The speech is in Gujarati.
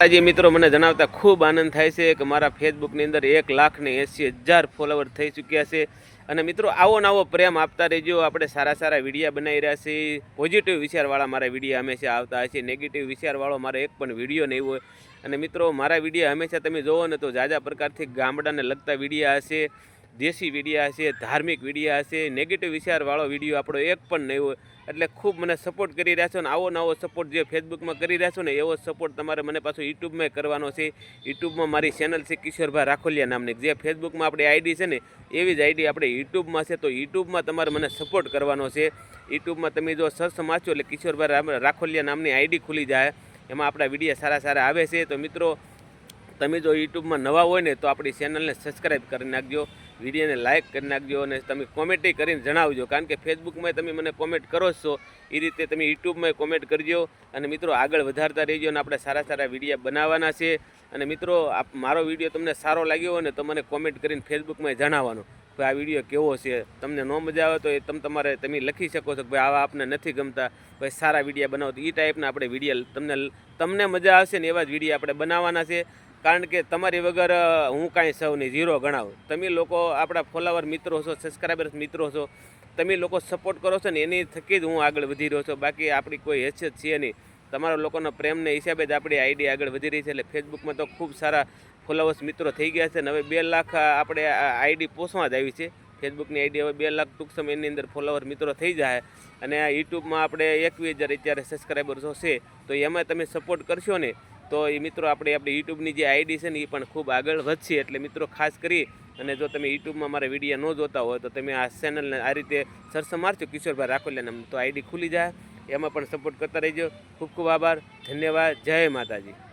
આજે મિત્રો મને જણાવતા ખૂબ આનંદ થાય છે કે મારા ફેસબુકની અંદર 1,80,000 ફોલોવર થઈ ચૂક્યા છે અને મિત્રો આવો નવો પ્રેમ આપતા રહેજો. આપણે સારા સારા વિડીયા બનાવી રહ્યા છીએ. પોઝિટિવ વિચારવાળા મારા વિડીયા હંમેશા આવતા હોય છે. નેગેટિવ વિચારવાળો મારો એક પણ વિડીયો નહીં હોય. અને મિત્રો મારા વિડીયા હંમેશા તમે જોવો ને તો જાજા પ્રકારથી ગામડાને લગતા વિડીયા હશે, દેશી વિડીયા હશે, ધાર્મિક વિડીયા હશે. નેગેટિવ વિચારવાળો વિડીયો આપણો એક પણ નહીં હોય. એટલે ખૂબ મને સપોર્ટ કરી રહ્યા છો ને આવો નવો સપોર્ટ જે ફેસબુકમાં કરી રહ્યા છો ને એવો સપોર્ટ તમારે મને પાછો યુટ્યુબમાં કરવાનો છે. યુટ્યુબમાં મારી ચેનલ છે કિશોરભાઈ રાખોલિયા નામની. જે ફેસબુકમાં આપણી આઈડી છે ને એવી જ આઈડી આપણે યુટ્યુબમાં છે. તો યુટ્યુબમાં તમારે મને સપોર્ટ કરવાનો છે. યુટ્યુબમાં તમે જો સર્ચ મારશો એટલે કિશોરભાઈ રાખોલિયા નામની આઈડી ખુલી જાય. એમાં આપણા વિડીયો સારા સારા આવે છે. તો મિત્રો તમે જો યુટ્યુબમાં નવા હોય ને તો આપણી ચેનલને સબસ્ક્રાઈબ કરી નાખજો, વિડીયોને લાઇક કરી નાખજો અને તમે કોમેન્ટ કરીને જણાવજો. કારણ કે ફેસબુકમાં તમે મને કોમેન્ટ કરો છો એ રીતે તમે યુટ્યુબમાં કોમેન્ટ કરજો. અને મિત્રો આગળ વધારતા રહેજો અને આપણે સારા સારા વિડીયો બનાવવાના છે. અને મિત્રો મારો વિડીયો તમને સારો લાગ્યો હોય ને તો મને કોમેન્ટ કરીને ફેસબુકમાં જણાવવાનું કે આ વિડીયો કેવો છે. તમને ન મજા આવે તો એ તમે લખી શકો છો કે ભાઈ આવા આપને નથી ગમતા, ભાઈ સારા વિડીયો બનાવો. તો એ ટાઈપના આપણે વિડીયો તમને મજા આવશે ને એવા જ વિડીયો આપણે બનાવવાના છે. કારણ કે તમારી વગર હું કાંઈ સૌ નહીં, ઝીરો ગણાવું. તમે લોકો આપણા ફોલોવર મિત્રો છો, સબસ્ક્રાઈબર્સ મિત્રો છો, તમે લોકો સપોર્ટ કરો છો ને એની થકી જ હું આગળ વધી રહ્યો છું. બાકી આપણી કોઈ હેસિયત છે નહીં. તમારા લોકોના પ્રેમને હિસાબે જ આપણી આઈડી આગળ વધી રહી છે. એટલે ફેસબુકમાં તો ખૂબ સારા ફોલોવર્સ મિત્રો થઈ ગયા છે ને હવે 2 લાખ આપણે આઈડી પોસવા જ આવી છે. ફેસબુકની આઈડી હવે 2 લાખ ટૂંક સમયની અંદર ફોલોવર મિત્રો થઈ જાય. અને આ યુટ્યુબમાં આપણે 21,000 અત્યારે સબસ્ક્રાઈબર્સો છે. તો એમાં તમે સપોર્ટ કરશો ને તો એ મિત્રો આપણી યુટ્યુબની જે આઈડી છે ને એ પણ ખૂબ આગળ વધશે. એટલે મિત્રો ખાસ કરી અને જો તમે યુટ્યુબમાં મારા વિડીયો ન જોતા હોય તો તમે આ ચેનલને આ રીતે સર્ચ મારજો કિશોરભાઈ રાખોલિયા નામ, તો આઈડી ખુલી જાય. એમાં પણ સપોર્ટ કરતા રહેજો. ખૂબ ખૂબ આભાર, ધન્યવાદ, જય માતાજી.